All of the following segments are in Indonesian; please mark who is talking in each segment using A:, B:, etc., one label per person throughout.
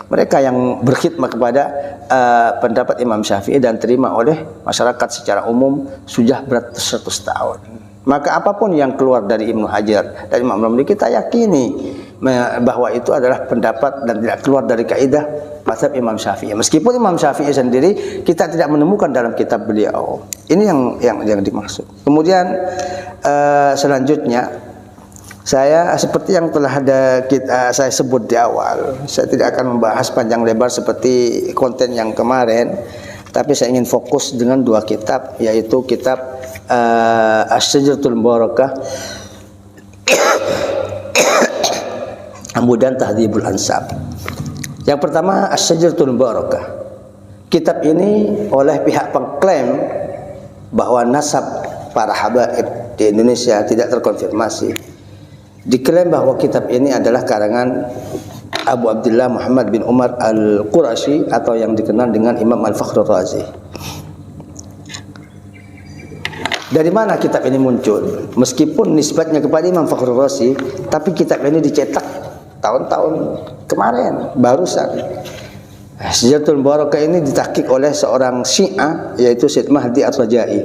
A: Mereka yang berkhidmat kepada pendapat Imam Syafi'i dan terima oleh masyarakat secara umum sudah beratus-ratus tahun. Maka apapun yang keluar dari Ibnu Hajar, dari Imam Romli, kita yakini bahwa itu adalah pendapat dan tidak keluar dari kaidah mazhab Imam Syafi'i. Meskipun Imam Syafi'i sendiri kita tidak menemukan dalam kitab beliau. Ini yang dimaksud. Kemudian selanjutnya, saya seperti yang telah saya sebut di awal, saya tidak akan membahas panjang lebar seperti konten yang kemarin, tapi saya ingin fokus dengan dua kitab, yaitu kitab Asy-Syajaratul Mubarakah kemudian Tahdzibul Ansab. Yang pertama Asy-Syajaratul Mubarakah. Kitab ini oleh pihak pengklaim bahwa nasab para habaib di Indonesia tidak terkonfirmasi. Diklaim bahwa kitab ini adalah karangan Abu Abdullah Muhammad bin Umar Al-Qurashi atau yang dikenal dengan Imam Al-Fakhrur Razi. Dari mana kitab ini muncul? Meskipun nisbatnya kepada Imam Fakhrur Razi, tapi kitab ini dicetak tahun-tahun kemarin, barusan. Asy-Syajaratul Mubarakah ini ditahqiq oleh seorang Syiah, yaitu Syed Mahdi Ar-Rajai.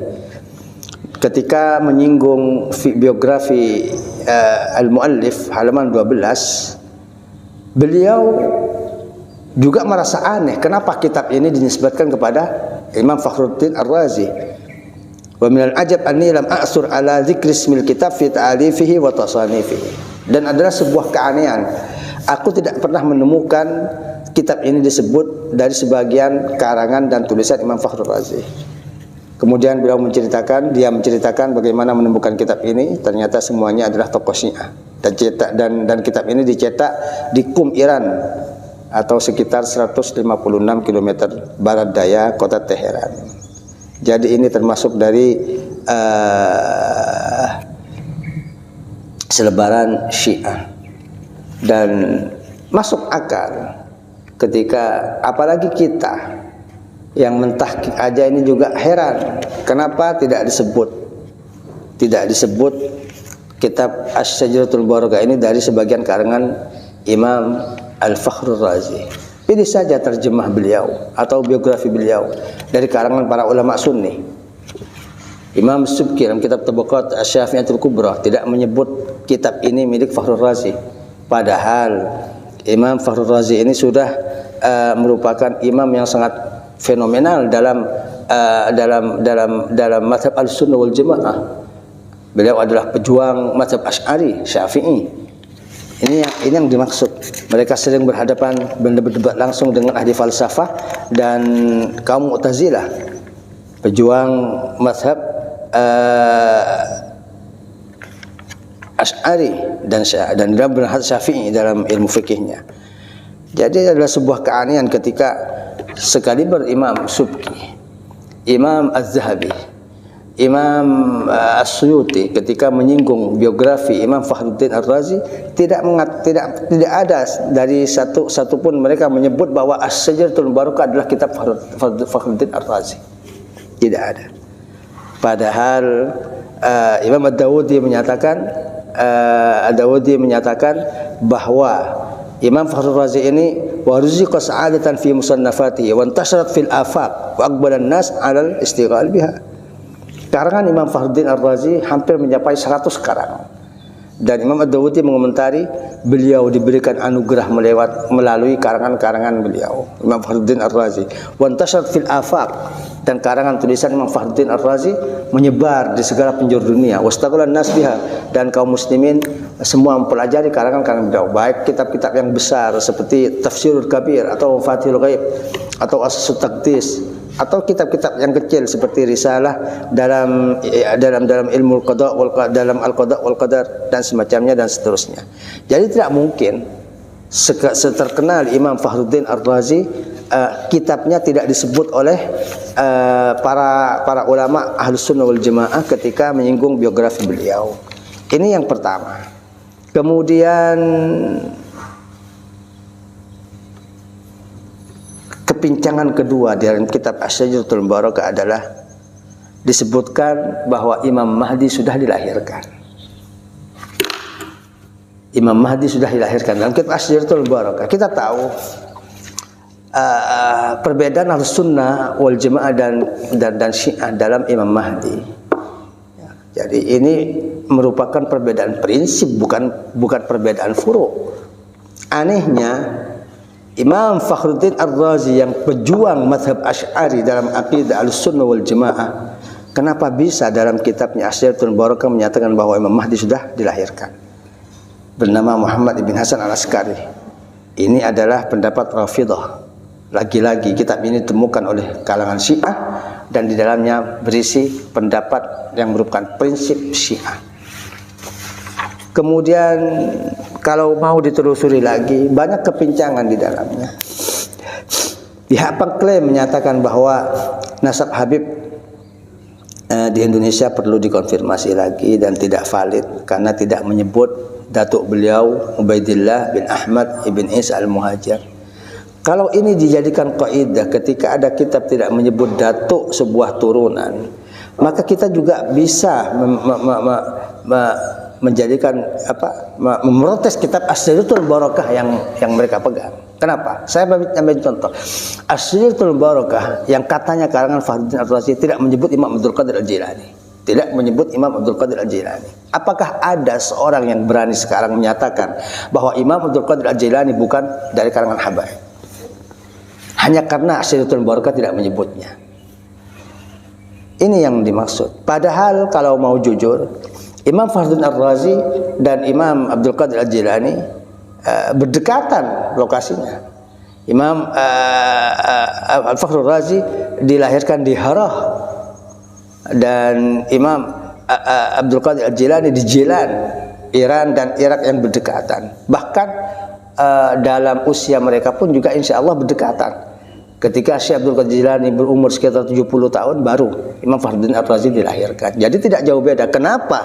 A: Ketika menyinggung biografi Al-Muallif halaman 12, beliau juga merasa aneh kenapa kitab ini dinisbatkan kepada Imam Fakhruddin Ar-Razi. Wa minal ajab anni lam a'sur ala dzikri ismil kitab fi ta'alifihi wa tasanifihi. Dan adalah sebuah keanehan, aku tidak pernah menemukan kitab ini disebut dari sebagian karangan dan tulisan Imam Fakhrur Razi. Kemudian beliau menceritakan bagaimana menemukan kitab ini. Ternyata semuanya adalah tokoh Syiah. Dan kitab ini dicetak di Qum, Iran, atau sekitar 156 km barat daya kota Teheran. Jadi ini termasuk dari selebaran Syiah, dan masuk akal ketika apalagi kita yang mentahqiq aja ini juga heran kenapa tidak disebut kitab Asy-Syajaratul Mubarakah ini dari sebagian karangan Imam Al-Fakhrur Razi. Pilih saja terjemah beliau atau biografi beliau dari karangan para ulama Sunni. Imam Subki dalam kitab Tabaqat Asy-Syafi'iyatul Kubra tidak menyebut kitab ini milik Fakhrur Razi. Padahal Imam Fakhrur Razi ini sudah merupakan imam yang sangat fenomenal dalam mazhab Ahlussunnah wal Jamaah. Beliau adalah pejuang mazhab Asy'ari, Syafi'i. Ini yang dimaksud. Mereka sering berdebat langsung dengan ahli falsafah dan kaum Mu'tazilah, pejuang mazhab Asy'ari dan dalam berhad Syafi'i dalam ilmu fikihnya. Jadi adalah sebuah keanehan ketika sekaliber Imam Subki, Imam Az-Zahabi, Imam As-Suyuti ketika menyinggung biografi Imam Fakhruddin Ar-Razi tidak ada dari satu pun mereka menyebut bahwa Asy-Syajaratul Mubarakah adalah kitab Fakhruddin Ar-Razi. Tidak ada. Padahal Imam Ad-Dawudi menyatakan bahwa Imam Fakhrur Razi ini waruziqa sa'adatan fi musannafatihi wa intasharat fil afaq wa aqbala an-nas 'ala al-istighal biha. Karangan Imam Fakhruddin Ar-Razi hampir mencapai 100 karangan. Dan Imam Ad-Dawudi mengomentari beliau diberikan anugerah melalui karangan-karangan beliau, Imam Fakhruddin Ar-Razi. Wa intasharat fil afaq, dan karangan tulisan Imam Fakhruddin Ar-Razi menyebar di segala penjuru dunia. Wastaghalan nas biha, dan kaum muslimin semua mempelajari karangan-karangan beliau, baik kitab-kitab yang besar seperti Tafsirul Kabir atau Fathul Ghaib atau As-Sut Taqdis, atau kitab-kitab yang kecil seperti risalah dalam ilmu qada wal dalam al-qada wal qadar dan semacamnya dan seterusnya. Jadi tidak mungkin seterkenal Imam Fakhruddin Ar-Razi kitabnya tidak disebut oleh para ulama Ahlussunnah wal Jamaah ketika menyinggung biografi beliau. Ini yang pertama. Kemudian kepincangan kedua di dalam kitab Asy-Syajaratul Mubarakah adalah disebutkan bahwa Imam Mahdi sudah dilahirkan. Imam Mahdi sudah dilahirkan dalam kitab Asy-Syajaratul Mubarakah. Kita tahu perbedaan Ahlussunnah wal Jamaah dan Syiah dalam Imam Mahdi. Ya, jadi ini merupakan perbedaan prinsip, bukan perbedaan furu'. Anehnya Imam Fakhruddin Ar-Razi yang pejuang mazhab Asy'ari dalam akidah Ahlussunnah wal Jamaah, kenapa bisa dalam kitabnya Asy'ariyatul Barakah menyatakan bahwa Imam Mahdi sudah dilahirkan? Bernama Muhammad ibn Hasan al-Askari. Ini adalah pendapat Rafidhah. Lagi-lagi kitab ini ditemukan oleh kalangan Syiah dan di dalamnya berisi pendapat yang merupakan prinsip Syiah. Kemudian kalau mau ditelusuri lagi, banyak kepincangan di dalamnya. Pihak pengklaim menyatakan bahwa nasab Habib di Indonesia perlu dikonfirmasi lagi dan tidak valid karena tidak menyebut datuk beliau Ubaidillah bin Ahmad ibn Isa al-Muhajir. Kalau ini dijadikan kaidah, ketika ada kitab tidak menyebut datuk sebuah turunan, maka kita juga bisa menjadikan memprotes kitab Asy'ariyatul Barakah yang mereka pegang. Kenapa? Saya ambil contoh. Asy'ariyatul Barakah yang katanya karangan Fakhruddin Ar-Razi tidak menyebut Imam Abdul Qadir Al-Jilani. Tidak menyebut Imam Abdul Qadir Al-Jilani. Apakah ada seorang yang berani sekarang menyatakan bahwa Imam Abdul Qadir Al-Jilani bukan dari karangan Habaib? Hanya karena Asy'ariyatul Barakah tidak menyebutnya. Ini yang dimaksud. Padahal kalau mau jujur, Imam Fakhruddin Ar-Razi dan Imam Abdul Qadir Al-Jilani berdekatan lokasinya. Imam Al-Fakhrul Razi dilahirkan di Harah dan Imam Abdul Qadir Al-Jilani di Jilan, Iran dan Irak yang berdekatan. Bahkan dalam usia mereka pun juga insya Allah berdekatan. Ketika Syekh Abdul Qadir Jilani berumur sekitar 70 tahun baru Imam Fakhruddin Ar-Razi dilahirkan. Jadi tidak jauh beda. Kenapa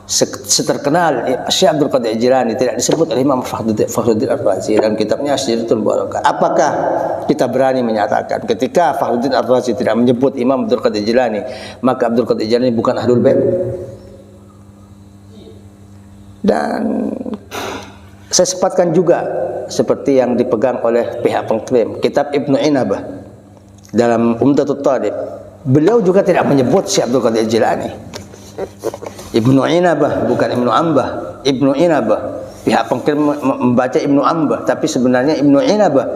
A: seterkenal Syekh Abdul Qadir Jilani tidak disebut oleh Imam Fakhruddin Ar-Razi dalam kitabnya Asy'ariyatul Barakah? Apakah kita berani menyatakan ketika Fakhruddin Ar-Razi tidak menyebut Imam Abdul Qadir Jilani, maka Abdul Qadir Jilani bukan Ahlul Bait? Dan saya sepatkan juga seperti yang dipegang oleh pihak pengklaim kitab Ibnu Inabah dalam Umdatul Talib. Beliau juga tidak menyebut Syekh Abdul Qadir Jilani. Ibnu Inabah bukan Ibnu Ambah. Ibnu Inabah, pihak pengklaim membaca Ibnu Ambah, tapi sebenarnya Ibnu Inabah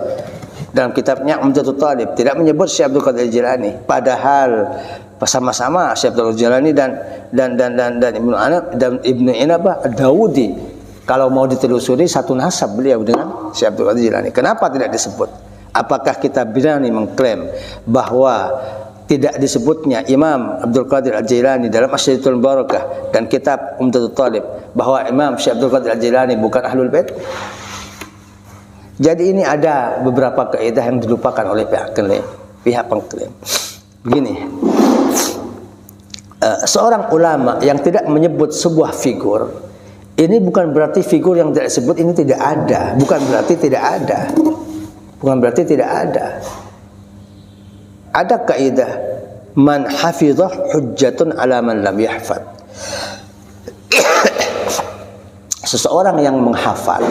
A: dalam kitabnya Umdatul Talib tidak menyebut Syekh Abdul Qadir Jilani. Padahal sama-sama Syekh Abdul Qadir Jilani dan Ibnu Inabah Ad-Dawudi. Kalau mau ditelusuri satu nasab beliau dengan Syekh Abdul Qadir Jilani. Kenapa tidak disebut? Apakah kita berani mengklaim bahwa tidak disebutnya Imam Abdul Qadir Al-Jilani dalam Asy'ariyatul Barakah dan kitab Umdatul Talib bahwa Imam Syekh Abdul Qadir Al-Jilani bukan Ahlul Bait? Jadi ini ada beberapa kaidah yang dilupakan oleh pihak pengklaim. Begini, seorang ulama yang tidak menyebut sebuah figur, ini bukan berarti figur yang tidak disebut ini tidak ada. Bukan berarti tidak ada. Bukan berarti tidak ada. Ada kaidah man hafizah hujjatun ala man lam yahfad. Seseorang yang menghafal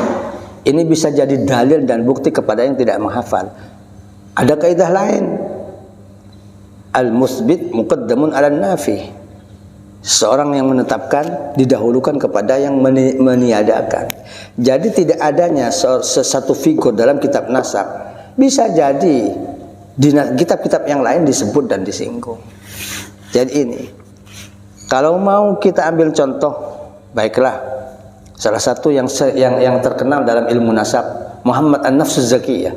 A: ini bisa jadi dalil dan bukti kepada yang tidak menghafal. Ada kaidah lain. Al-musbit muqaddamun ala nafi. Seorang yang menetapkan didahulukan kepada yang meniadakan. Jadi tidak adanya satu figur dalam kitab nasab. Bisa jadi di kitab-kitab yang lain disebut dan disinggung. Jadi ini, kalau mau kita ambil contoh, baiklah. Salah satu yang terkenal dalam ilmu nasab, Muhammad An-Nafsuz Zakiyah.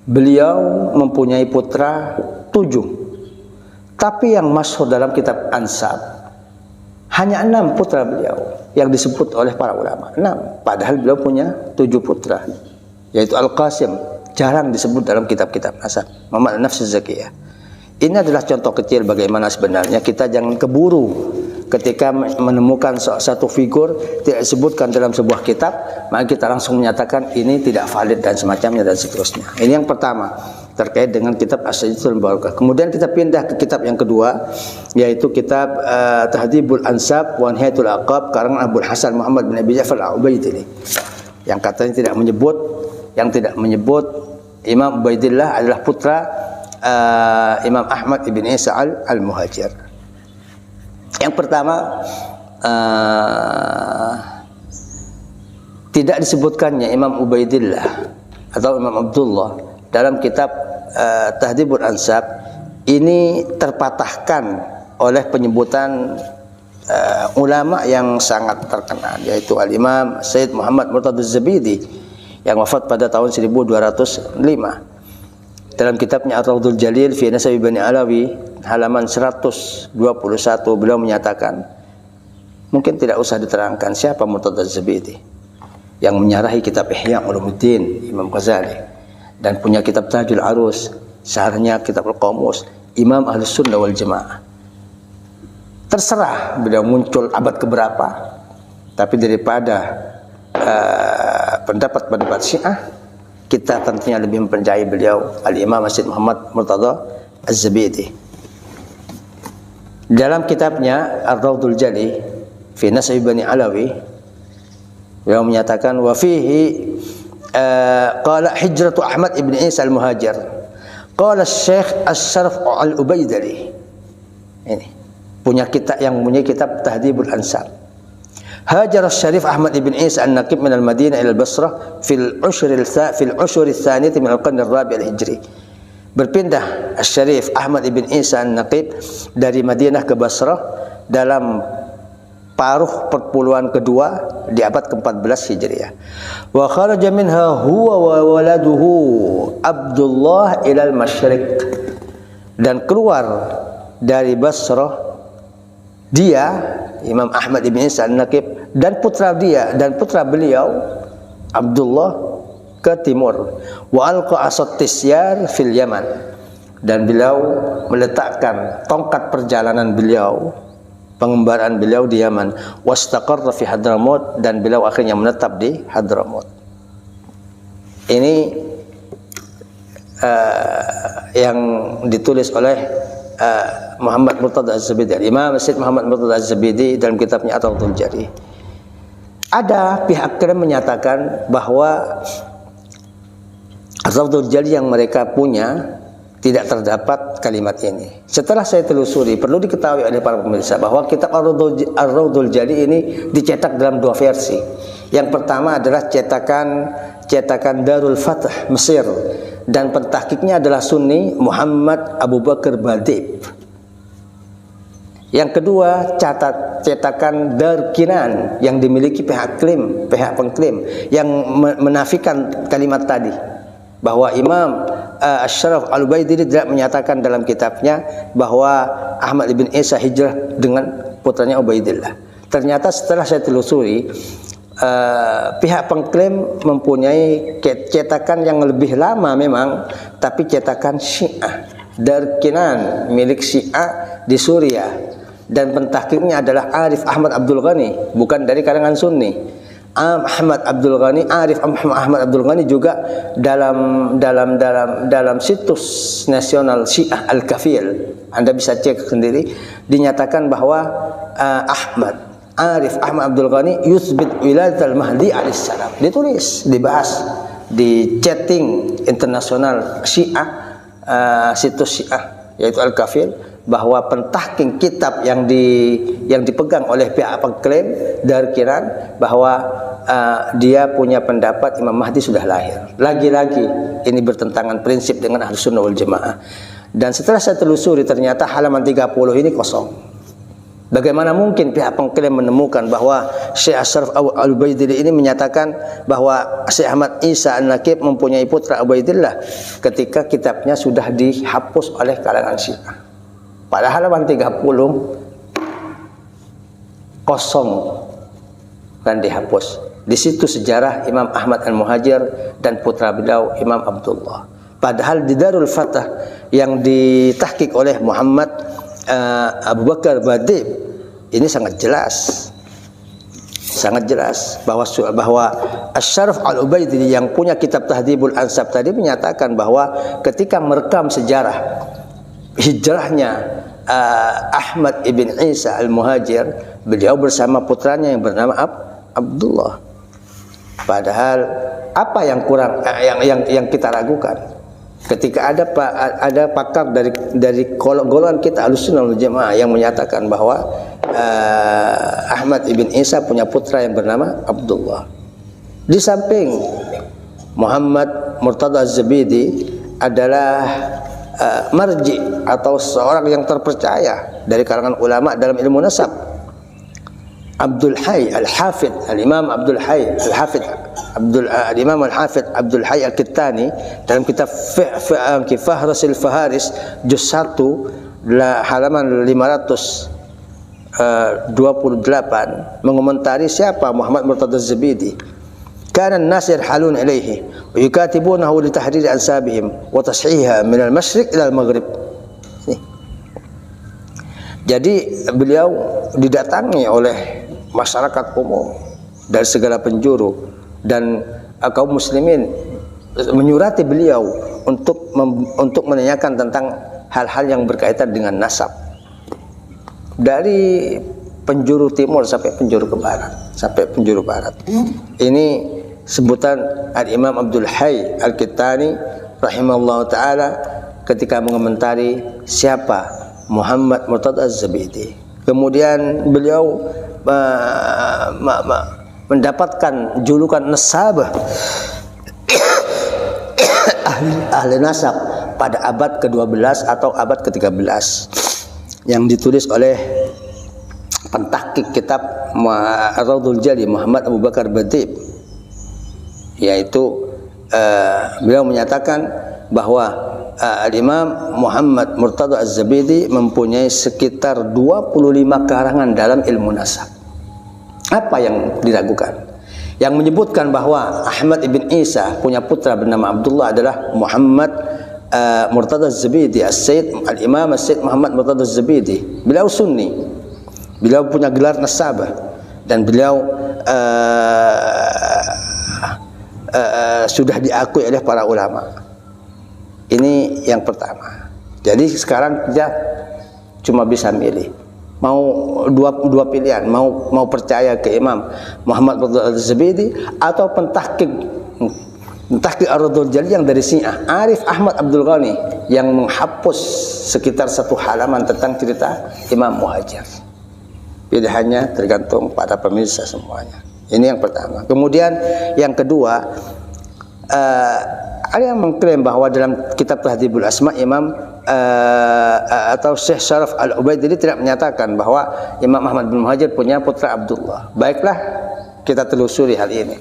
A: Beliau mempunyai putra 7. Tapi yang masyhur dalam kitab Ansab hanya 6 putra beliau yang disebut oleh para ulama. 6. Padahal beliau punya 7 putra, yaitu Al-Qasim. Jarang disebut dalam kitab-kitab nasab. Muhammad An-Nafsuz Zakiyah. Ini adalah contoh kecil bagaimana sebenarnya kita jangan keburu ketika menemukan satu figur tidak disebutkan dalam sebuah kitab, maka kita langsung menyatakan ini tidak valid dan semacamnya dan seterusnya. Ini yang pertama terkait dengan kitab Asy'ariyatul Barakah. Kemudian kita pindah ke kitab yang kedua, yaitu kitab Tahdhibul Ansab wa Nihayatul Aqab karangan Abul Hasan Muhammad bin Abi Ja'far Al-Ubaidili, yang katanya tidak menyebut Imam Ubaidillah adalah putra Imam Ahmad ibn Isa al-Muhajir. Yang pertama, tidak disebutkannya Imam Ubaidillah atau Imam Abdullah dalam kitab Tahdhibul Ansab. Ini terpatahkan oleh penyebutan ulama yang sangat terkenal, yaitu Al-Imam Sayyid Muhammad Murtadha Az-Zabidi yang wafat pada tahun 1205. Dalam kitabnya Ar-Rawdul Jalil fi Nasabi Bani Alawi halaman 121 beliau menyatakan, mungkin tidak usah diterangkan siapa Murtadha Az-Zabidi yang menyarahi kitab Ihya Ulumuddin Imam Ghazali dan punya kitab Tajul Arus, syarahnya kitab Al-Qamus Imam Ahlus Sunnah wal Jamaah. Terserah beliau muncul abad keberapa, tapi daripada pendapat-pendapat Syiah, kita tentunya lebih mempercayai beliau Al-Imam Sayyid Muhammad Murtadha Az-Zabidi. Dalam kitabnya Ar-Rawdul Jali fi Nasabi Bani Alawi, beliau menyatakan wa fihi qala hijratu Ahmad ibn Isa al-Muhajir qala Syekh Asy-Syaraf al-Ubaidili. Ini punya kitab yang punya kitab Tahdhibul Ansab. Hajar Syarif Ahmad ibn Isa an-Naqib min al-Madinah ila al-Basrah fil ushur ats-tsaniyah min al-qarn ar-rabi' al-Hijri. Berpindah Syarif Ahmad ibn Isa an-Naqib dari Madinah ke Basrah dalam paruh perpuluhan kedua di abad ke-14 Hijriah. Wa kharaja minha huwa wa waladuhu Abdullah ila al-Masyriq. Dan keluar dari Basrah dia, Imam Ahmad ibn Isa an-Naqib, dan putra dia dan putra beliau Abdullah ke timur. Wa alqa asat tisyar fil Yaman. Dan beliau meletakkan tongkat perjalanan beliau, pengembaraan beliau di Yaman. Wastaqarra fi Hadramut, dan beliau akhirnya menetap di Hadramut. Ini yang ditulis oleh Muhammad Murtadha Az-Zabidi, Imam Sayyid Muhammad Murtadha Az-Zabidi dalam kitabnya Ar-Rawdul Jali. Ada pihak yang menyatakan bahwa Ar-Rawdul Jali yang mereka punya tidak terdapat kalimat ini. Setelah saya telusuri, perlu diketahui oleh para pemirsa bahwa kitab Ar-Rawdul Jali ini dicetak dalam dua versi. Yang pertama adalah cetakan Darul Fath Mesir, dan pentahkiknya adalah Sunni Muhammad Abu Bakar Badib. Yang kedua cetakan Dar Kinan yang dimiliki pihak pengklaim yang menafikan kalimat tadi, bahwa Imam Asy-Syaraf Al-Ubaidili tidak menyatakan dalam kitabnya bahwa Ahmad ibn Isa hijrah dengan putranya Ubaidillah. Ternyata setelah saya telusuri, pihak pengklaim mempunyai cetakan yang lebih lama memang, tapi cetakan Syiah, Dar Kinan milik Syiah di Suriah, dan pentahkiknya adalah Arif Ahmad Abdul Ghani, bukan dari kalangan Sunni. Ahmad Abdul Ghani, Arif Ahmad Abdul Ghani juga dalam situs nasional Syiah Al-Kafil, Anda bisa cek sendiri, dinyatakan bahwa Ahmad Arif Ahmad Abdul Ghani yusbit wiladat al-Mahdi alaihissalam. Ditulis, dibahas di chatting internasional Syiah, situs Syiah yaitu Al-Kafil, bahwa pentahking kitab yang dipegang oleh pihak pengklaim dari Kiran, bahwa dia punya pendapat Imam Mahdi sudah lahir. Lagi-lagi ini bertentangan prinsip dengan Ahlus Sunnah wal Jamaah. Dan setelah saya telusuri, ternyata halaman 30 ini kosong. Bagaimana mungkin pihak pengklaim menemukan bahwa Syekh Asy-Syaraf Al-Ubaidili ini menyatakan bahwa Syekh Ahmad Isa an-Naqib mempunyai putra Ubaidillah ketika kitabnya sudah dihapus oleh kalangan Syiah. Pada halaman 30 kosong dan dihapus. Di situ sejarah Imam Ahmad al-Muhajir dan putra beliau Imam Abdullah. Padahal di Darul Fath yang ditahqiq oleh Muhammad Abu Bakar Badib, ini sangat jelas bahwa Asy-Syaraf Al-Ubaidili yang punya kitab Tahdhibul Ansab tadi menyatakan bahwa ketika merekam sejarah hijrahnya Ahmad ibn Isa al-Muhajir, beliau bersama putranya yang bernama Abdullah. Padahal Apa yang kurang, yang kita ragukan? Ketika ada pakar dari golongan kita Ahlussunnah wal Jamaah yang menyatakan bahwa Ahmad ibn Isa punya putra yang bernama Abdullah. Di samping Muhammad Murtada Az-Zabidi adalah marji atau seorang yang terpercaya dari kalangan ulama dalam ilmu nasab. Abdul Hayy Al-Hafidh, Al-Imam Abdul Hayy Al-Hafidh, Al-Imam Al-Hafidh Abdul Hayy Al-Kittani dalam kitab Fahrasil Faharis juz 1 halaman 528 mengomentari siapa Muhammad Murtada Az-Zabidi. Kana an-nas yarhalun ilaihi wa yukatibunahu li tahriri ansabihim wa tashihiha min al-masyriq ila al-maghrib. Jadi beliau didatangi oleh masyarakat umum dari segala penjuru, dan kaum muslimin menyurati beliau untuk menanyakan tentang hal-hal yang berkaitan dengan nasab dari penjuru timur sampai penjuru barat. Ini sebutan Al-Imam Abdul Hayy Al-Kittani rahimahullah taala ketika mengomentari siapa Muhammad Murtada Az-Zabidi. Kemudian beliau mendapatkan julukan nasabah ahli nasab pada abad ke-12 atau abad ke-13 yang ditulis oleh pentahqiq kitab Ar-Raudhul Jali Muhammad Abu Bakar Badib, yaitu beliau menyatakan bahwa Al-Imam Muhammad Murtada Az-Zabidi mempunyai sekitar 25 karangan dalam ilmu nasab. Apa yang diragukan? Yang menyebutkan bahwa Ahmad ibn Isa punya putra bernama Abdullah adalah Muhammad Murtada Az-Zabidi, Al-Imam As-Sayyid Muhammad Murtada Az-Zabidi. Beliau Sunni, beliau punya gelar nasabah, dan beliau sudah diakui oleh para ulama. Ini yang pertama. Jadi sekarang kita cuma bisa milih, mau dua pilihan, mau percaya ke Imam Muhammad Murtada Az-Zabidi atau pentahqiq Ar-Raudhul Jali yang dari Syiah Arif Ahmad Abdul Ghani yang menghapus sekitar 1 halaman tentang cerita Imam Muhajir. Pilihannya tergantung pada pemirsa semuanya. Ini yang pertama. Kemudian yang kedua, ada yang mengklaim bahwa dalam kitab Tahdhibul Asma Imam atau Syekh Syaraf Al-Ubaidili tidak menyatakan bahwa Imam Ahmad bin Muhajir punya putra Abdullah. Baiklah, kita telusuri hal ini.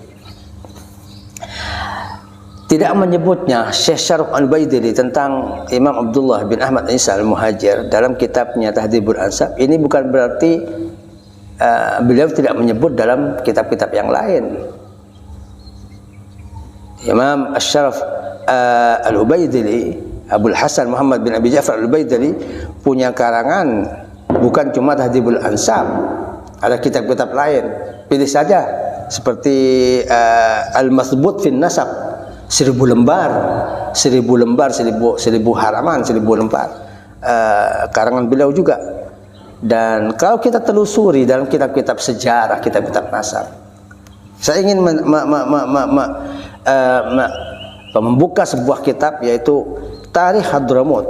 A: Tidak menyebutnya Syekh Syaraf Al-Ubaidili tentang Imam Abdullah bin Ahmad Isa Al-Muhajir dalam kitabnya Tahdhibul Ansab. Ini bukan berarti beliau tidak menyebut dalam kitab-kitab yang lain. Imam Asy-Syaraf Al-Ubaidili, Abul Hasan Muhammad bin Abi Ja'far Al-Ubaidili punya karangan bukan cuma Tahdhibul Ansab, ada kitab-kitab lain. Pilih saja seperti Al-Mathbut fin Nasab, 1000 lembar, 1000 halaman, 1000 lembar. Karangan beliau juga. Dan kalau kita telusuri dalam kitab-kitab sejarah, kitab-kitab nasab, saya ingin membuka sebuah kitab yaitu Tarikh Hadramut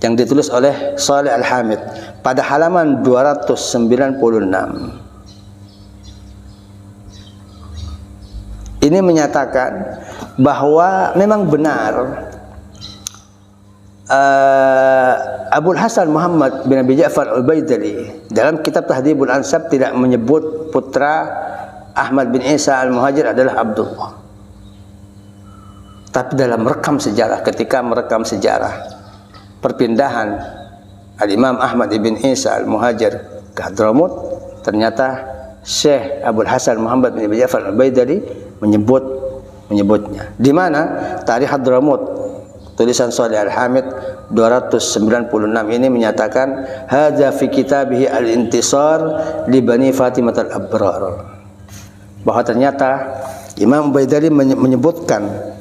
A: yang ditulis oleh Saleh Al-Hamid pada halaman 296. Ini menyatakan bahwa memang benar Abul Hasan Muhammad bin Abi Ja'far Al-Ubaidili dalam kitab Tahdhibul Ansab tidak menyebut putra Ahmad bin Isa Al-Muhajir adalah Abdullah. Tapi dalam rekam sejarah, ketika merekam sejarah perpindahan Al-Imam Ahmad bin Isa Al-Muhajir ke Hadramut, ternyata Syekh Abul Hasan Muhammad bin Abi Ja'far Al-Ubaidili menyebutnya. Di mana? Tarikh Hadramut, tulisan Saleh Al-Hamid 296 ini menyatakan hadza fi kitabihi Al-Intisar li Bani Fatimah Al-Abrar, bahwa ternyata Imam Ubaidillah menyebutkan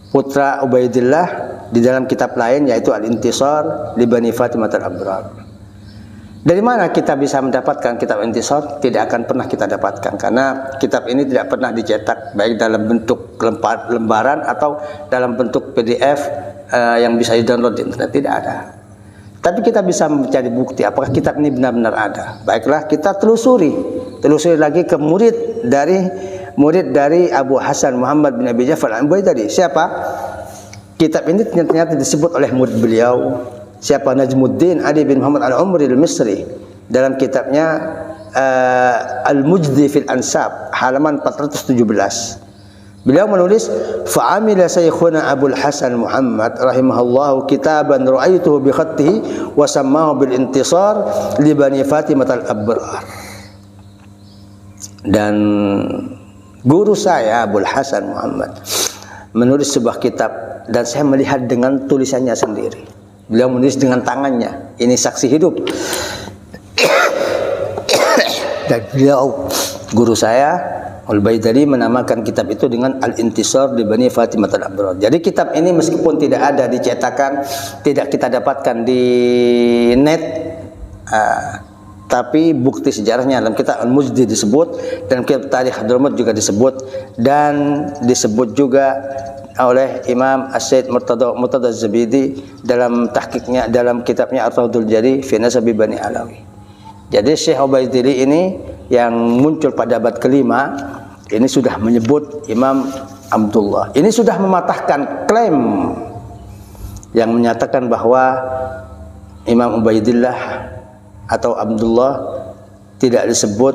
A: putra Ubaidillah di dalam kitab lain yaitu Al-Intisar li Bani Fatimah Al-Abrar. Dari mana kita bisa mendapatkan kitab Intisar? Tidak akan pernah kita dapatkan, karena kitab ini tidak pernah dicetak baik dalam bentuk lembaran atau dalam bentuk PDF yang bisa di-download di internet, tidak ada. Tapi kita bisa mencari bukti apakah kitab ini benar-benar ada. Baiklah, kita telusuri lagi ke murid dari Abu Hasan Muhammad bin Abi Ja'far al-Baidari. Siapa? Kitab ini ternyata disebut oleh murid beliau. Siapa? Najmuddin Ali bin Muhammad al-Umri al-Misri, dalam kitabnya Al-Mujdi fil Ansab halaman 417. Beliau menulis, fa'amila saykhuna Abul Hasan Muhammad rahimahullahu kitaban ra'aituhu bi khattihi wa sammahu bil Intisar li Bani Fatimah al-Abrar. Dan guru saya Abul Hasan Muhammad menulis sebuah kitab, dan saya melihat dengan tulisannya sendiri. Beliau menulis dengan tangannya, ini saksi hidup. Dan beliau, guru saya Al-Baidari, menamakan kitab itu dengan Al-Intisar di Bani Fatimah al-Abrar. Jadi kitab ini meskipun tidak ada dicetakan, tidak kita dapatkan di net, tapi bukti sejarahnya dalam kitab Al-Mujdi disebut, dan kitab Tarikh Hadramaut juga disebut, dan disebut juga oleh Imam As-Sayyid Murtada Az-Zabidi dalam tahqiqnya, dalam kitabnya Ar-Rawdul Jari fi Nasabi Bani Alawi. Jadi Syekh Ubaidillah ini yang muncul pada abad kelima ini sudah menyebut Imam Abdullah. Ini sudah mematahkan klaim yang menyatakan bahwa Imam Ubaidillah atau Abdullah tidak disebut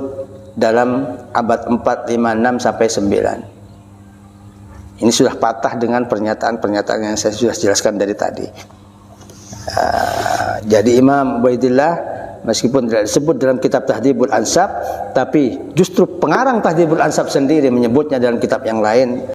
A: dalam abad 4, 5, 6 sampai 9. Ini sudah patah dengan pernyataan-pernyataan yang saya sudah jelaskan dari tadi. Jadi Imam Ubaidillah meskipun tidak disebut dalam kitab Tahdhibul Ansab, tapi justru pengarang Tahdhibul Ansab sendiri menyebutnya dalam kitab yang lain.